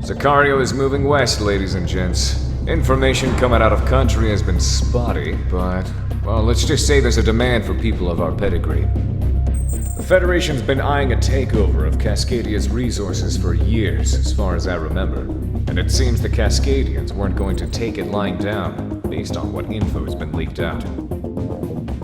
Sicario is moving west, ladies and gents. Information coming out of country has been spotty, but, well, let's just say there's a demand for people of our pedigree. The Federation's been eyeing a takeover of Cascadia's resources for years, as far as I remember. And it seems the Cascadians weren't going to take it lying down, based on what info has been leaked out.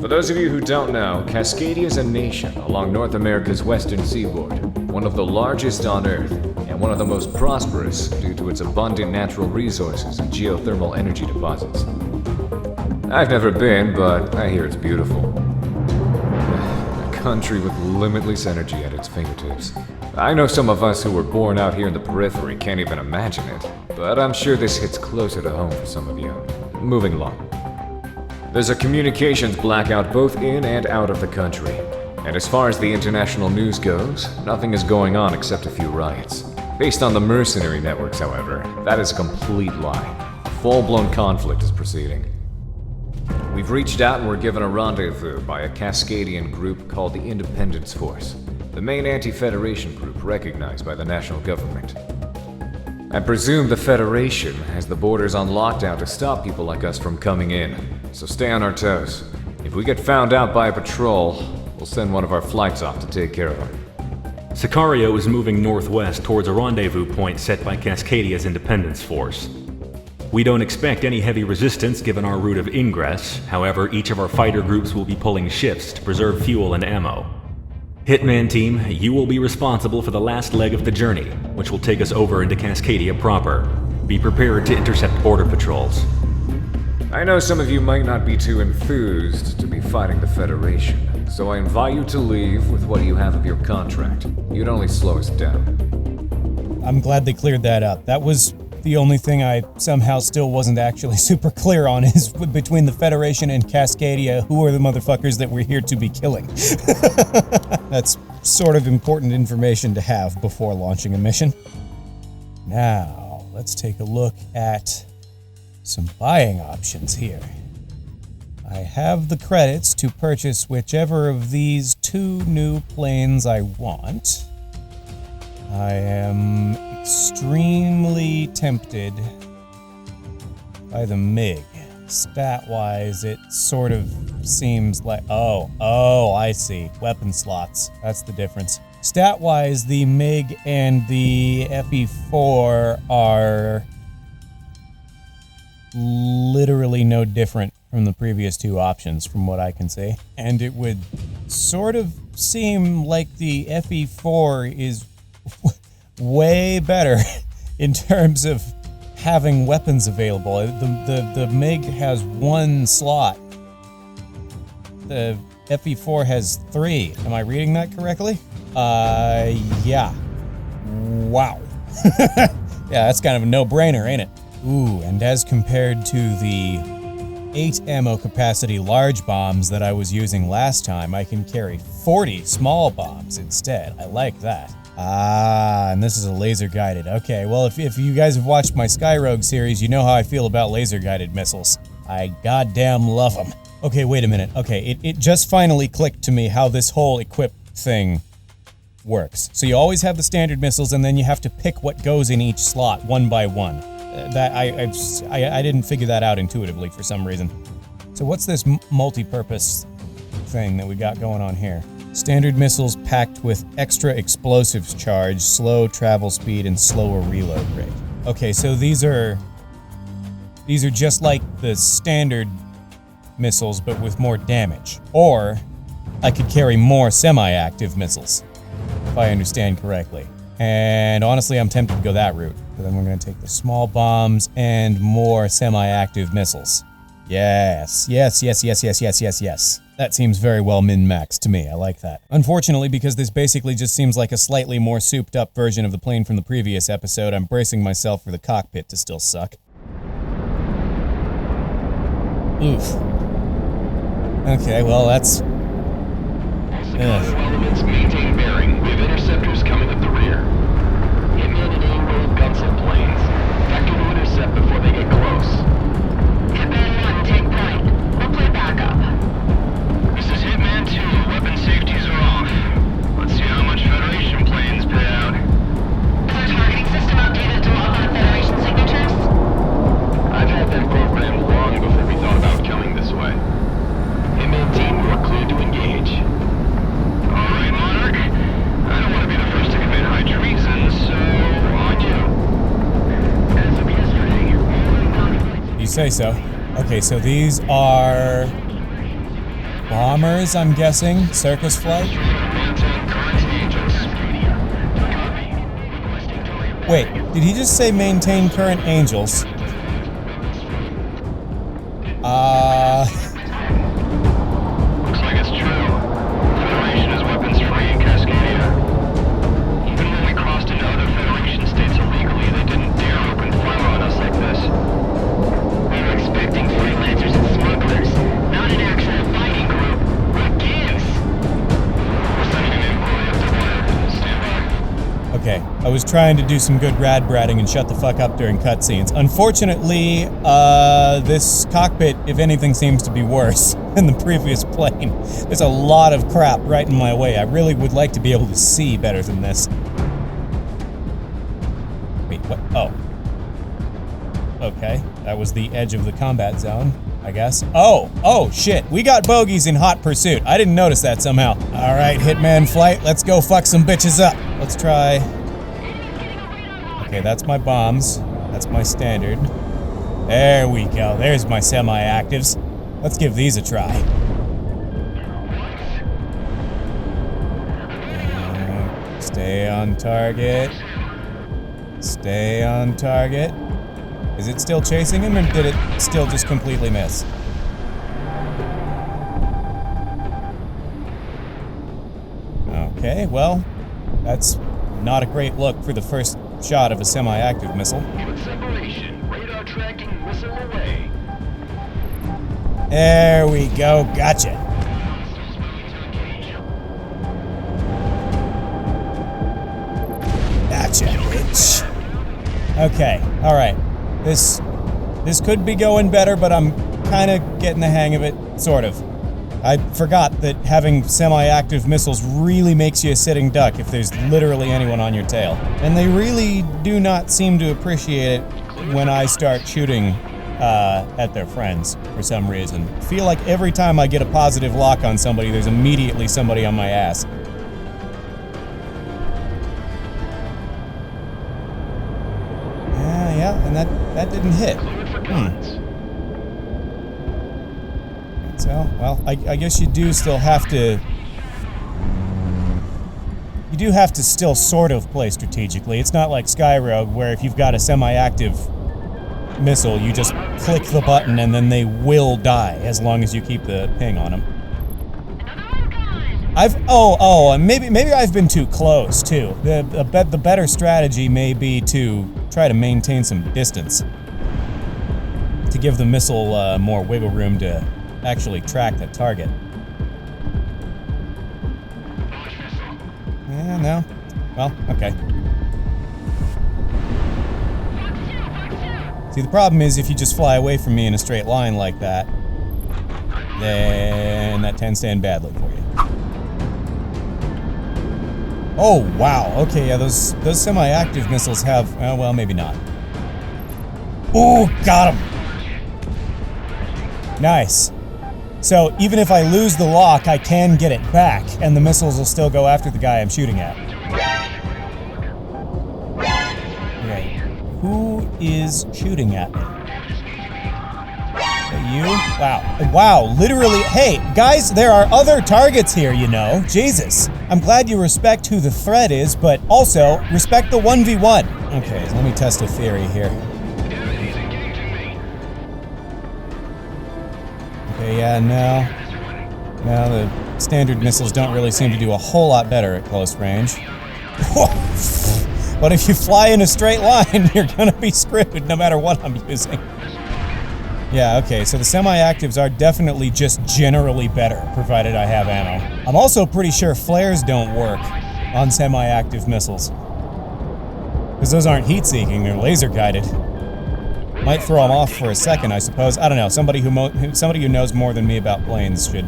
For those of you who don't know, Cascadia is a nation along North America's western seaboard, one of the largest on Earth, and one of the most prosperous due to its abundant natural resources and geothermal energy deposits. I've never been, but I hear it's beautiful. A country with limitless energy at its fingertips. I know some of us who were born out here in the periphery can't even imagine it, but I'm sure this hits closer to home for some of you. Moving along. There's a communications blackout both in and out of the country. And as far as the international news goes, nothing is going on except a few riots. Based on the mercenary networks, however, that is a complete lie. A full-blown conflict is proceeding. We've reached out and were given a rendezvous by a Cascadian group called the Independence Force, the main anti-Federation group recognized by the national government. I presume the Federation has the borders on lockdown to stop people like us from coming in, so stay on our toes. If we get found out by a patrol, we'll send one of our flights off to take care of them. Sicario is moving northwest towards a rendezvous point set by Cascadia's Independence Force. We don't expect any heavy resistance given our route of ingress, however, each of our fighter groups will be pulling shifts to preserve fuel and ammo. Hitman Team, you will be responsible for the last leg of the journey, which will take us over into Cascadia proper. Be prepared to intercept border patrols. I know some of you might not be too enthused to be fighting the Federation, so I invite you to leave with what you have of your contract. You'd only slow us down. I'm glad they cleared that up. That was the only thing I somehow still wasn't actually super clear on, is between the Federation and Cascadia, who are the motherfuckers that we're here to be killing. That's sort of important information to have before launching a mission. Now, let's take a look at some buying options here. I have the credits to purchase whichever of these two new planes I want. I am extremely tempted by the MiG. Stat-wise, it sort of seems like... Oh, I see. Weapon slots. That's the difference. Stat-wise, the MiG and the FE4 are literally no different from the previous two options, from what I can see. And it would sort of seem like the FE4 is way better in terms of having weapons available. The MiG has one slot. The FE4 has 3. Am I reading that correctly? Yeah. Wow. Yeah, that's kind of a no-brainer, ain't it? Ooh, and as compared to the 8 ammo capacity large bombs that I was using last time, I can carry 40 small bombs instead. I like that. Ah, and this is a laser-guided. Okay, well, if you guys have watched my Skyrogue series, you know how I feel about laser-guided missiles. I goddamn love them. Okay, wait a minute. Okay, it just finally clicked to me how this whole equip thing works. So you always have the standard missiles, and then you have to pick what goes in each slot one by one. I didn't figure that out intuitively for some reason. So what's this multi-purpose thing that we got going on here? Standard missiles packed with extra explosives charge, slow travel speed, and slower reload rate. Okay, so these are just like the standard missiles, but with more damage. Or I could carry more semi-active missiles, if I understand correctly. And honestly, I'm tempted to go that route. But then we're going to take the small bombs and more semi-active missiles. Yes. That seems very well min-maxed to me. I like that. Unfortunately, because this basically just seems like a slightly more souped-up version of the plane from the previous episode, I'm bracing myself for the cockpit to still suck. Oof. Okay, well, that's... Elements maintain bearing. We have interceptors coming up the rear. Hitman and A-roll gunsight planes. Vector to intercept before they get close. Hitman 1, take point. We'll play backup. This is Hitman 2. Weapon safeties are off. Let's see how much Federation planes pay out. Is our targeting system updated to log say so. Okay, so these are bombers, I'm guessing. Circus flight? Wait, did he just say maintain current angels? Looks like it's true. Federation is weapons free in Cascadia. Even when we crossed into other Federation states illegally, they didn't dare open fire on us like this. We were expecting freelancers and smugglers, not an actual fighting group. What gives? We're sending an inquiry up to wire. Stand by. Okay, I was trying to do some good rad-bratting and shut the fuck up during cutscenes. Unfortunately, this cockpit, if anything, seems to be worse than the previous plane. There's a lot of crap right in my way. I really would like to be able to see better than this. Wait, what? Oh. Okay, that was the edge of the combat zone, I guess. Oh, shit. We got bogeys in hot pursuit. I didn't notice that somehow. All right, Hitman Flight, let's go fuck some bitches up. Let's try. Okay, that's my bombs. That's my standard. There we go. There's my semi-actives. Let's give these a try. Stay on target. Stay on target. Is it still chasing him, or did it still just completely miss? Okay, well, that's not a great look for the first shot of a semi-active missile. With separation, radar tracking missile away. There we go, gotcha. Gotcha, bitch. Okay, alright. This could be going better, but I'm kind of getting the hang of it, sort of. I forgot that having semi-active missiles really makes you a sitting duck if there's literally anyone on your tail. And they really do not seem to appreciate it when I start shooting at their friends for some reason. I feel like every time I get a positive lock on somebody, there's immediately somebody on my ass. Yeah, and that didn't hit. So, well, I guess you do still have to... You do have to still sort of play strategically. It's not like Skyrogue, where if you've got a semi-active missile, you just click the button and then they will die, as long as you keep the ping on them. Maybe I've been too close, too. The better strategy may be to try to maintain some distance. To give the missile more wiggle room to actually track the target. Yeah, no. Well, okay. See, the problem is if you just fly away from me in a straight line like that, then that tends to end badly for you. Oh, wow. Okay, yeah, those semi-active missiles have... well, maybe not. Ooh, got him! Nice. So, even if I lose the lock, I can get it back, and the missiles will still go after the guy I'm shooting at. Okay. Who is shooting at me? Is that you? Wow. Wow, literally. Hey, guys, there are other targets here, you know. Jesus. I'm glad you respect who the threat is, but also respect the 1v1. Okay, so let me test a theory here. Okay, yeah, no, the standard missiles don't really seem to do a whole lot better at close range. But if you fly in a straight line, you're gonna be screwed no matter what I'm using. Yeah, okay, so the semi-actives are definitely just generally better, provided I have ammo. I'm also pretty sure flares don't work on semi-active missiles. Because those aren't heat-seeking, they're laser-guided. Might throw them off for a second, I suppose. I don't know. Somebody who knows more than me about planes should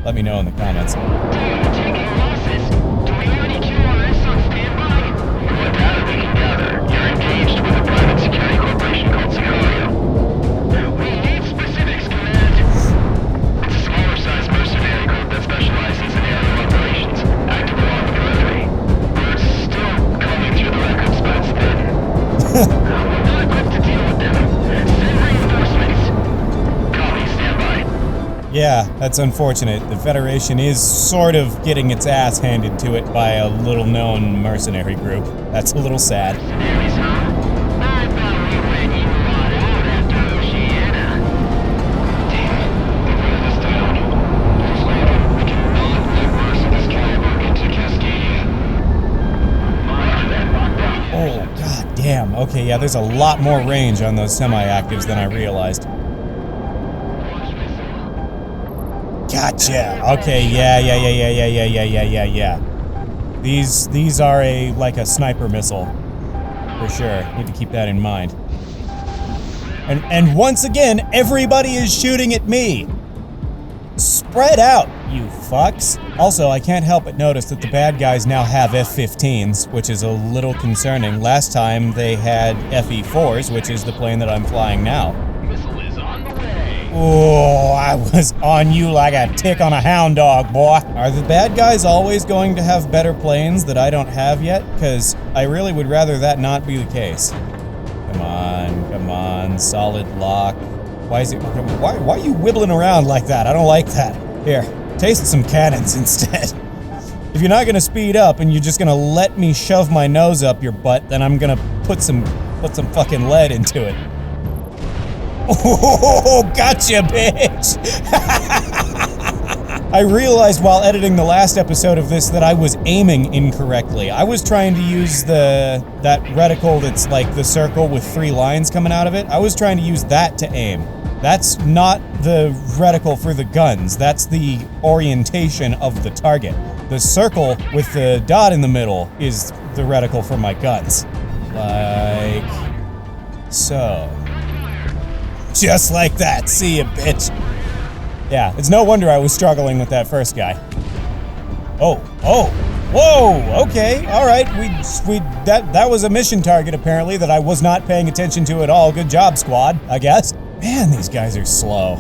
let me know in the comments. Taking losses. Do we have any QRS on standby? From what data we can gather, you're engaged with a private security corporation called Sicario. We need specifics, Command. It's a smaller-sized mercenary group that specializes in aerial operations, active along the periphery. We're still combing through the records, but it's thin. We're not equipped to deal with them. Send reinforcements. Yeah, that's unfortunate. The Federation is sort of getting its ass handed to it by a little-known mercenary group. That's a little sad. Mercenaries, huh? I thought we ran you lot out after Oceana. Damn it. They've ran us down. Slater, we cannot let mercenaries caliber into Cascadia. Roger that, lockdown. Oh, god damn. Okay, yeah, there's a lot more range on those semi-actives than I realized. Gotcha. Okay, yeah. These are like a sniper missile. For sure. Need to keep that in mind. And once again, everybody is shooting at me. Spread out, you fucks. Also, I can't help but notice that the bad guys now have F-15s, which is a little concerning. Last time they had FE-4s, which is the plane that I'm flying now. Missile is on the way. Oh, I was on you like a tick on a hound dog, boy. Are the bad guys always going to have better planes that I don't have yet? Because I really would rather that not be the case. Come on, solid lock. Why are you wibbling around like that? I don't like that. Here, taste some cannons instead. If you're not gonna speed up and you're just gonna let me shove my nose up your butt, then I'm gonna put some fucking lead into it. Oh, gotcha, bitch! I realized while editing the last episode of this that I was aiming incorrectly. I was trying to use that reticle that's like the circle with 3 lines coming out of it. I was trying to use that to aim. That's not the reticle for the guns. That's the orientation of the target. The circle with the dot in the middle is the reticle for my guns. Like so. Just like that. See ya, bitch. Yeah, it's no wonder I was struggling with that first guy. Oh, whoa, okay, all right. That was a mission target apparently that I was not paying attention to at all. Good job, squad, I guess. Man, these guys are slow.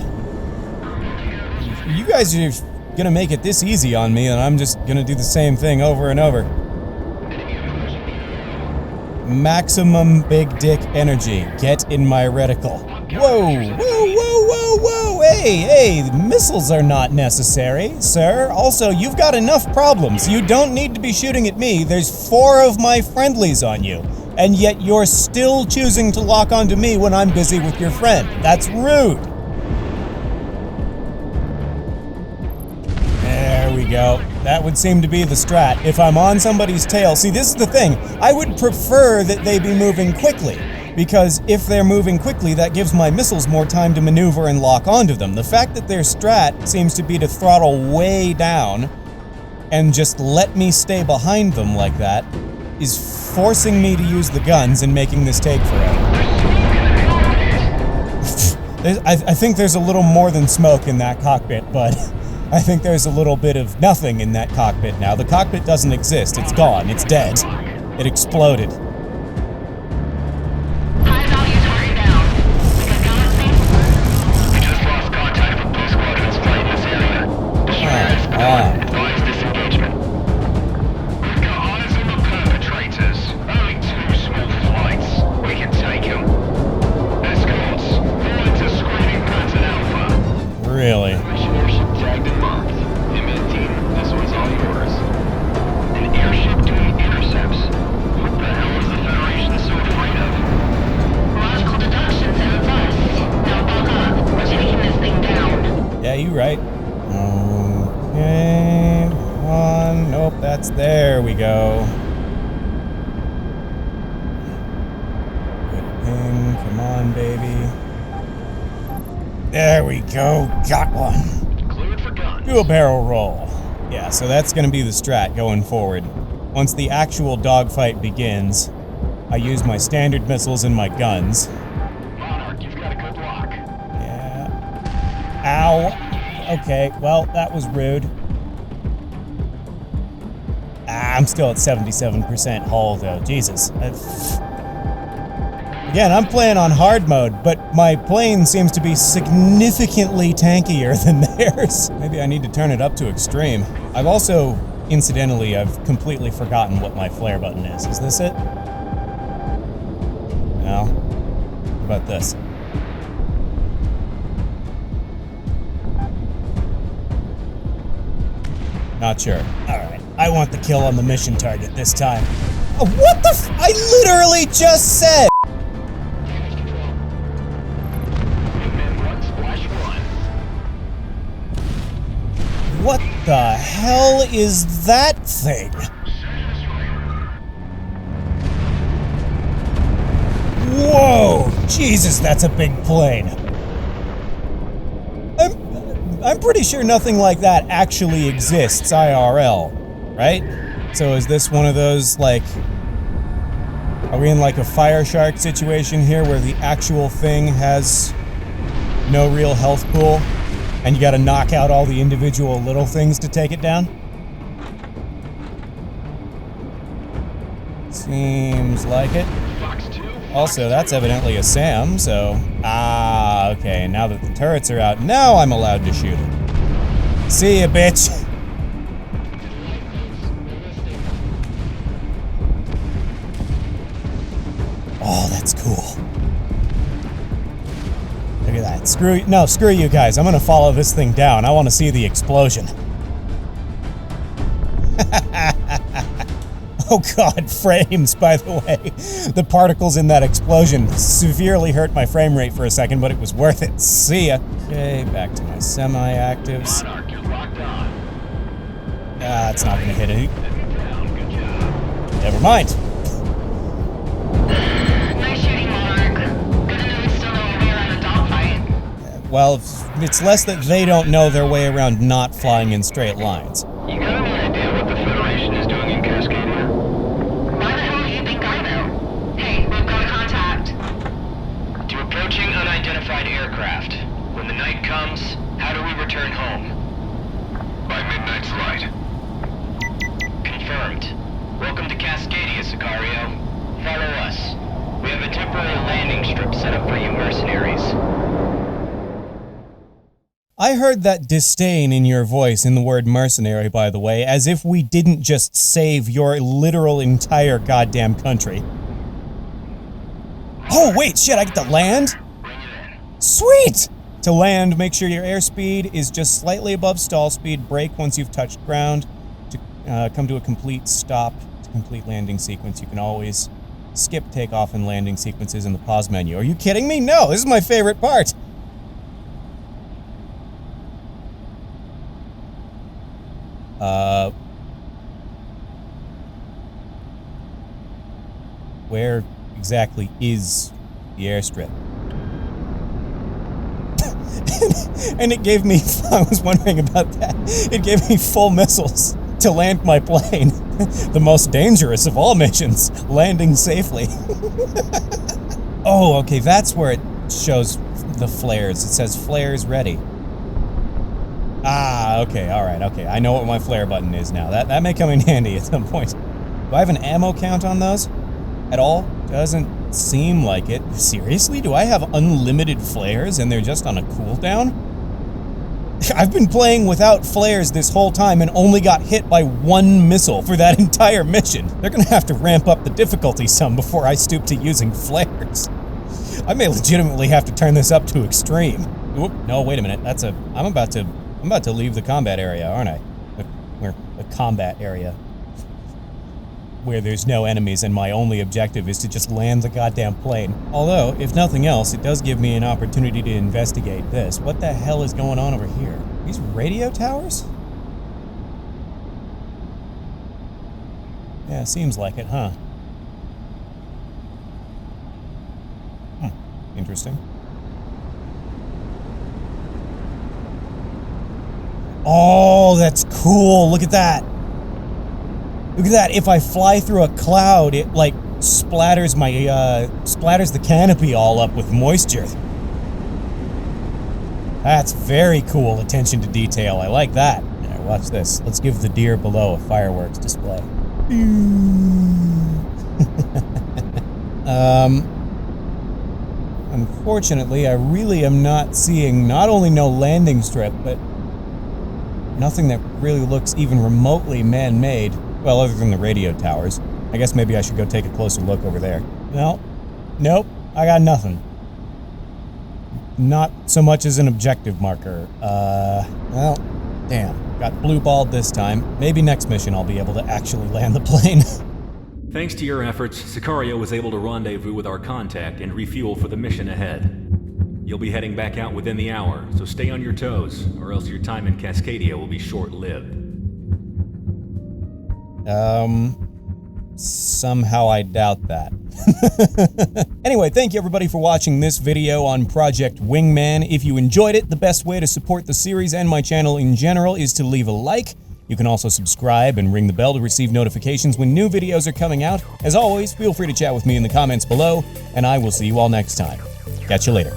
You guys are gonna make it this easy on me, and I'm just gonna do the same thing over and over. Maximum big dick energy. Get in my reticle. Whoa, hey, missiles are not necessary, sir. Also, you've got enough problems. You don't need to be shooting at me. There's 4 of my friendlies on you, and yet you're still choosing to lock onto me when I'm busy with your friend. That's rude. There we go. That would seem to be the strat. If I'm on somebody's tail, see, this is the thing. I would prefer that they be moving quickly. Because if they're moving quickly, that gives my missiles more time to maneuver and lock onto them. The fact that their strat seems to be to throttle way down and just let me stay behind them like that is forcing me to use the guns and making this take forever. I think there's a little more than smoke in that cockpit, but I think there's a little bit of nothing in that cockpit now. The cockpit doesn't exist. It's gone. It's dead. It exploded. Advise disengagement. We've got eyes on the perpetrators. Only 2 small flights. We can take them. Escorts, fall into screening pattern Alpha. Really? Mission airship tagged and marked. MN team, this one's all yours. An airship doing intercepts. What the hell is the Federation so afraid of? Logical deduction sounds us. Now buck up. We're taking this thing down. Yeah, you're right. Okay, one. Nope, that's there we go. Good ping, come on, baby. There we go, got one. Cleared for guns. Do a barrel roll. Yeah, so that's gonna be the strat going forward. Once the actual dogfight begins, I use my standard missiles and my guns. Monarch, you've got a good lock. Yeah. Ow. Okay, well, that was rude. I'm still at 77% hull, though. Jesus. Again, I'm playing on hard mode, but my plane seems to be significantly tankier than theirs. Maybe I need to turn it up to extreme. I've also, incidentally, I've completely forgotten what my flare button is. Is this it? No? What about this? Not sure. Alright, I want the kill on the mission target this time. What the f- I literally just said! What the hell is that thing? Whoa! Jesus, that's a big plane. I'm pretty sure nothing like that actually exists IRL, right? So is this one of those, like... Are we in like a fire shark situation here where the actual thing has no real health pool and you gotta knock out all the individual little things to take it down? Seems like it. Also, that's evidently a SAM, so... Ah, okay, now that the turrets are out, now I'm allowed to shoot it. See ya, bitch! Oh, that's cool. Look at that. Screw you guys. I'm gonna follow this thing down. I want to see the explosion. Oh god, frames, by the way. The particles in that explosion severely hurt my frame rate for a second, but it was worth it. See ya. Okay, back to my semi-actives. Ah, it's not gonna hit it. Never mind. Nice shooting, Monarch. Good to know we still know our way around a dogfight. Well, it's less that they don't know their way around not flying in straight lines. You got any idea what the Federation is doing in Cascadia? Why the hell do you think I know? Hey, we've got a contact. To approaching unidentified aircraft. When the night comes, how do we return home? By midnight's light. Confirmed. Welcome to Cascadia, Sicario. Follow us. We have a temporary landing strip set up for you mercenaries. I heard that disdain in your voice in the word mercenary, by the way, as if we didn't just save your literal entire goddamn country. Oh, wait, shit, I get to land? Bring it in. Sweet! To land, make sure your airspeed is just slightly above stall speed, brake once you've touched ground. To come to a complete stop, to complete landing sequence, you can always skip takeoff and landing sequences in the pause menu. Are you kidding me? No, this is my favorite part! Where exactly is the airstrip? And it gave me, I was wondering about that, it gave me full missiles to land my plane. The most dangerous of all missions, landing safely. Oh, okay, that's where it shows the flares. It says flares ready. Ah, okay, alright, okay. I know what my flare button is now. That may come in handy at some point. Do I have an ammo count on those? At all? Doesn't seem like it. Seriously? Do I have unlimited flares and they're just on a cooldown? I've been playing without flares this whole time and only got hit by one missile for that entire mission. They're gonna have to ramp up the difficulty some before I stoop to using flares. I may legitimately have to turn this up to extreme. Oop, no, wait a minute. I'm about to leave the combat area, aren't I? The combat area. Where there's no enemies and my only objective is to just land the goddamn plane. Although, if nothing else, it does give me an opportunity to investigate this. What the hell is going on over here? These radio towers? Yeah, seems like it, huh? Interesting. Oh, that's cool. Look at that. Look at that. If I fly through a cloud, it like splatters my splatters the canopy all up with moisture. That's very cool attention to detail. I like that. Right, watch this. Let's give the deer below a fireworks display. Unfortunately, I really am not seeing not only no landing strip, but nothing that really looks even remotely man-made. Well, other than the radio towers. I guess maybe I should go take a closer look over there. No. Nope. I got nothing. Not so much as an objective marker. Well, damn. Got blue-balled this time. Maybe next mission I'll be able to actually land the plane. Thanks to your efforts, Sicario was able to rendezvous with our contact and refuel for the mission ahead. You'll be heading back out within the hour, so stay on your toes, or else your time in Cascadia will be short-lived. Somehow I doubt that. Anyway, thank you everybody for watching this video on Project Wingman. If you enjoyed it, the best way to support the series and my channel in general is to leave a like. You can also subscribe and ring the bell to receive notifications when new videos are coming out. As always, feel free to chat with me in the comments below, and I will see you all next time. Catch you later.